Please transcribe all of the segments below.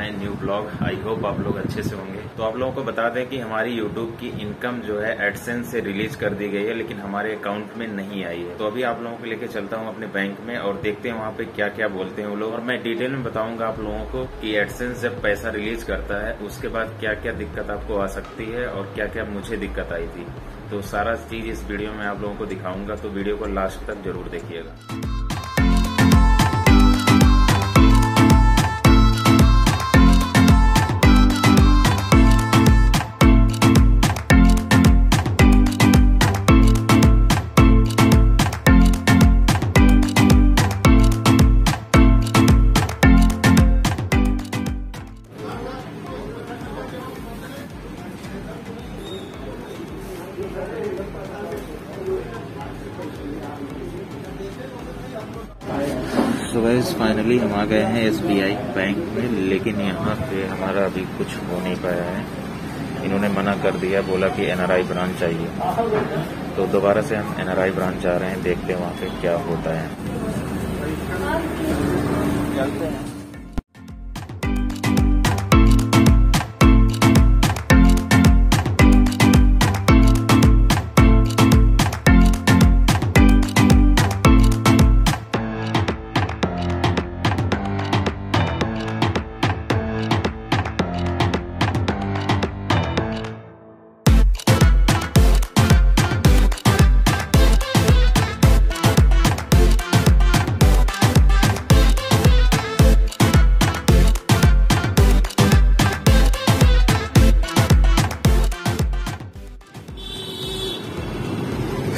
My new blog. I hope आप लोग अच्छे से होंगे। तो आप लोगों को बता दें कि हमारी यूट्यूब की इनकम जो है एडसेंस से रिलीज कर दी गई है, लेकिन हमारे अकाउंट में नहीं आई है। तो अभी आप लोगों को लेके चलता हूँ अपने बैंक में और देखते हैं वहाँ पे क्या क्या बोलते हैं वो लोग, और मैं डिटेल में बताऊंगा आप लोगों को कि एडसेंस जब पैसा रिलीज करता है उसके बाद क्या क्या दिक्कत आपको आ सकती है और क्या क्या मुझे दिक्कत आई थी। तो सारा चीज इस वीडियो में आप लोगों को दिखाऊंगा, तो वीडियो को लास्ट तक जरूर देखिएगा। सो गाइस फाइनली हम आ गए हैं SBI बैंक में, लेकिन यहाँ पे हमारा अभी कुछ हो नहीं पाया है। इन्होंने मना कर दिया, बोला कि NRI ब्रांच चाहिए। तो दोबारा से हम NRI ब्रांच जा रहे हैं, देखते हैं वहाँ पे क्या होता है। चलते हैं।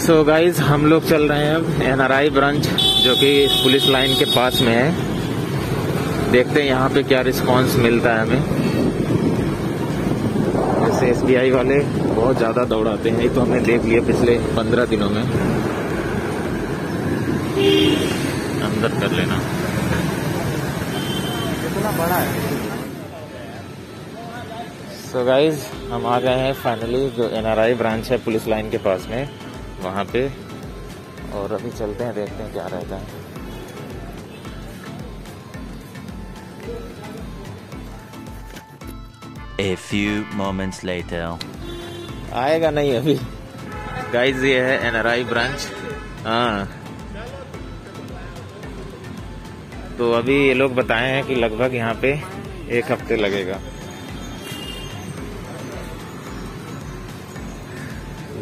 सो गाइज हम लोग चल रहे हैं अब NRI ब्रांच, जो कि पुलिस लाइन के पास में है। देखते हैं यहाँ पे क्या रिस्पांस मिलता है हमें। जैसे SBI वाले बहुत ज्यादा दौड़ाते हैं, ये तो हमने देख लिया पिछले 15 दिनों में। अंदर कर लेना, कितना बड़ा है। सो गाइज हम आ गए हैं फाइनली, जो NRI ब्रांच है पुलिस लाइन के पास में, वहाँ पे। और अभी चलते हैं, देखते हैं क्या रहता है। A few moments later. आएगा नहीं अभी। गाइज ये है NRI ब्रांच। हाँ, तो अभी ये लोग बताए हैं कि लगभग यहाँ पे 1 हफ्ते लगेगा।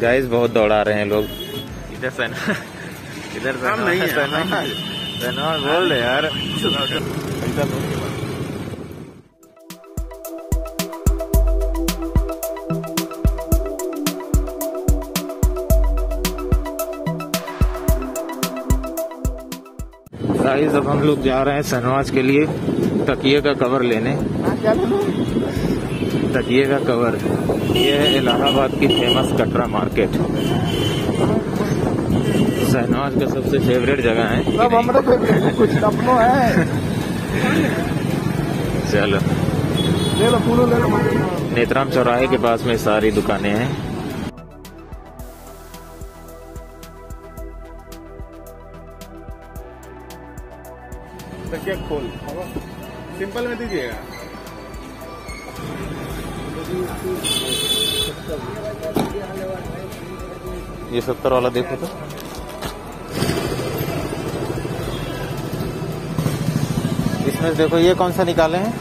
गाइस बहुत दौड़ा रहे हैं लोग। इधर से इधर से बोल रहे यार। गाइस अब हम लोग जा रहे हैं शहनवाज के लिए तकिए का कवर लेने। तकिए का कवर, ये है इलाहाबाद की फेमस कटरा मार्केट। शहनवाज का सबसे फेवरेट जगह है। सब हमारे कुछ अपनों है। चलो ले लो, पूरा ले लो। नेत्राम चौराहे के पास में सारी दुकानें हैं। तकिया खोल, सिंपल में दीजिएगा। ये 70 वाला देखो तो। इसमें देखो ये कौन सा निकाले हैं।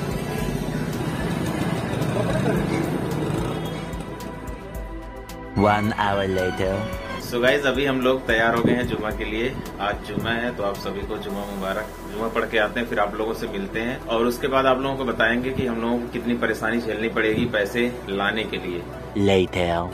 One hour later. So guys अभी हम लोग तैयार हो गए हैं जुमा के लिए। आज जुमा है, तो आप सभी को जुमा मुबारक। जुमा पढ़ के आते हैं, फिर आप लोगों से मिलते हैं और उसके बाद आप लोगों को बताएंगे कि हम लोगों को कितनी परेशानी झेलनी पड़ेगी पैसे लाने के लिए। Later.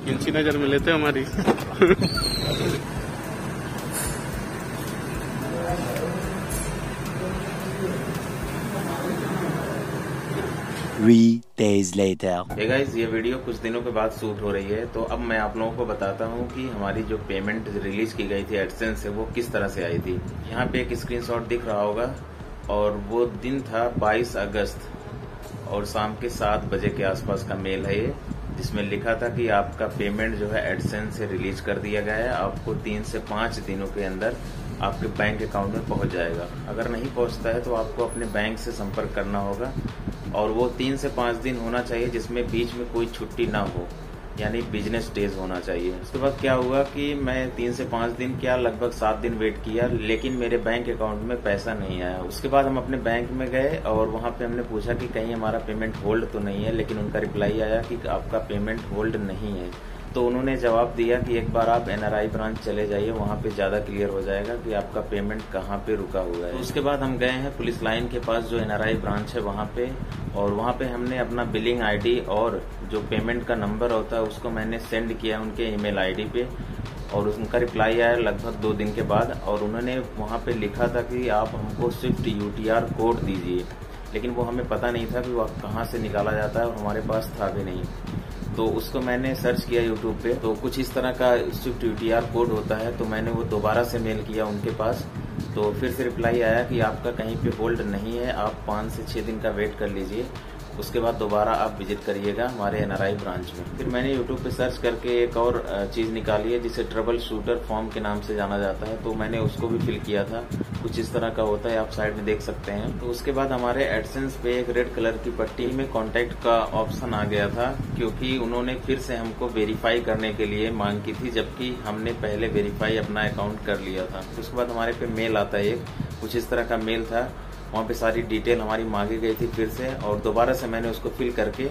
किंची नजर में लेते हमारी। 3 days later. हे गाइस, ये वीडियो कुछ दिनों के बाद शूट हो रही है, तो अब मैं आप लोगों को बताता हूँ कि हमारी जो पेमेंट रिलीज की गई थी एडसेंस से, वो किस तरह से आई थी। यहाँ पे एक स्क्रीनशॉट दिख रहा होगा, और वो दिन था 22 अगस्त और शाम के 7 बजे के आसपास का मेल है ये, जिसमें लिखा था कि आपका पेमेंट जो है एडसेंस से रिलीज कर दिया गया है, आपको 3 से 5 दिनों के अंदर आपके बैंक अकाउंट में पहुंच जाएगा। अगर नहीं पहुंचता है तो आपको अपने बैंक से संपर्क करना होगा और वो 3 से 5 दिन होना चाहिए जिसमें बीच में कोई छुट्टी ना हो, यानी बिजनेस डेज होना चाहिए। उसके बाद क्या हुआ कि मैं 3 से 5 दिन क्या लगभग 7 दिन वेट किया, लेकिन मेरे बैंक अकाउंट में पैसा नहीं आया। उसके बाद हम अपने बैंक में गए और वहां पे हमने पूछा कि कहीं हमारा पेमेंट होल्ड तो नहीं है, लेकिन उनका रिप्लाई आया कि आपका पेमेंट होल्ड नहीं है। तो उन्होंने जवाब दिया कि एक बार आप एनआरआई ब्रांच चले जाइए, वहां पे ज्यादा क्लियर हो जाएगा कि आपका पेमेंट कहाँ पे रुका हुआ है। उसके बाद हम गए हैं पुलिस लाइन के पास जो एनआरआई ब्रांच है वहां पे, और वहां पे हमने अपना बिलिंग आईडी और जो पेमेंट का नंबर होता है उसको मैंने सेंड किया उनके ईमेल आईडी पे, और उनका रिप्लाई आया लगभग 2 दिन के बाद। और उन्होंने वहां पे लिखा था कि आप हमको स्विफ्ट यूटीआर कोड दीजिए, लेकिन वो हमें पता नहीं था कि वो कहाँ से निकाला जाता है और हमारे पास था भी नहीं। तो उसको मैंने सर्च किया यूट्यूब पे, तो कुछ इस तरह का स्विफ्ट यूटीआर कोड होता है। तो मैंने वो दोबारा से मेल किया उनके पास, तो फिर से रिप्लाई आया कि आपका कहीं पे होल्ड नहीं है, आप 5 से 6 दिन का वेट कर लीजिए, उसके बाद दोबारा आप विजिट करिएगा हमारे एनआरआई ब्रांच में। फिर मैंने यूट्यूब पे सर्च करके एक और चीज निकाली है जिसे ट्रबल शूटर फॉर्म के नाम से जाना जाता है, तो मैंने उसको भी फिल किया था। कुछ इस तरह का होता है, आप साइड में देख सकते हैं। तो उसके बाद हमारे एडसेंस पे एक रेड कलर की पट्टी में कॉन्टैक्ट का ऑप्शन आ गया था, क्योंकि उन्होंने फिर से हमको वेरीफाई करने के लिए मांग की थी, जबकि हमने पहले वेरीफाई अपना अकाउंट कर लिया था। उसके बाद हमारे पे मेल आता है, एक कुछ इस तरह का मेल था, वहाँ पे सारी डिटेल हमारी मांगी गई थी फिर से, और दोबारा से मैंने उसको फिल करके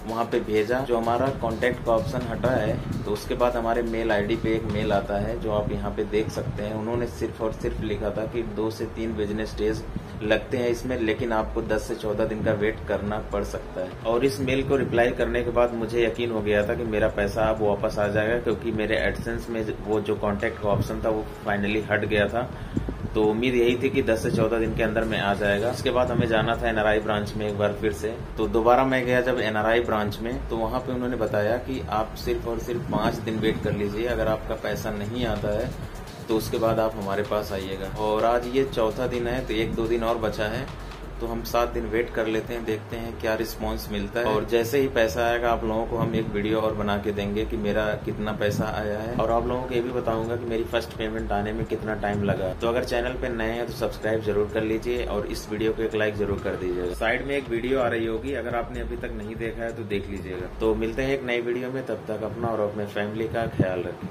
वहाँ पे भेजा। जो हमारा कांटेक्ट का ऑप्शन हटा है, तो उसके बाद हमारे मेल आईडी पे एक मेल आता है जो आप यहाँ पे देख सकते हैं। उन्होंने सिर्फ और सिर्फ लिखा था कि 2 से 3 बिजनेस डेज लगते हैं इसमें, लेकिन आपको 10 से 14 दिन का वेट करना पड़ सकता है। और इस मेल को रिप्लाई करने के बाद मुझे यकीन हो गया था कि मेरा पैसा अब वापस आ जाएगा, क्योंकि मेरे एडसेंस में वो जो कांटेक्ट का ऑप्शन था वो फाइनली हट गया था। तो उम्मीद यही थी कि 10 से 14 दिन के अंदर में आ जाएगा। उसके बाद हमें जाना था एनआरआई ब्रांच में एक बार फिर से। तो दोबारा मैं गया जब एनआरआई ब्रांच में, तो वहां पे उन्होंने बताया कि आप सिर्फ और सिर्फ 5 दिन वेट कर लीजिए, अगर आपका पैसा नहीं आता है तो उसके बाद आप हमारे पास आइएगा। और आज ये 4था दिन है, तो 1-2 दिन और बचा है, तो हम 7 दिन वेट कर लेते हैं, देखते हैं क्या रिस्पांस मिलता है। और जैसे ही पैसा आएगा आप लोगों को हम एक वीडियो और बना के देंगे कि मेरा कितना पैसा आया है, और आप लोगों को ये भी बताऊंगा कि मेरी फर्स्ट पेमेंट आने में कितना टाइम लगा। तो अगर चैनल पे नए हैं तो सब्सक्राइब जरूर कर लीजिए और इस वीडियो को एक लाइक जरूर कर दीजिएगा। साइड में एक वीडियो आ रही होगी, अगर आपने अभी तक नहीं देखा है तो देख लीजिएगा। तो मिलते हैं एक नई वीडियो में, तब तक अपना और अपने फैमिली का ख्याल रखें।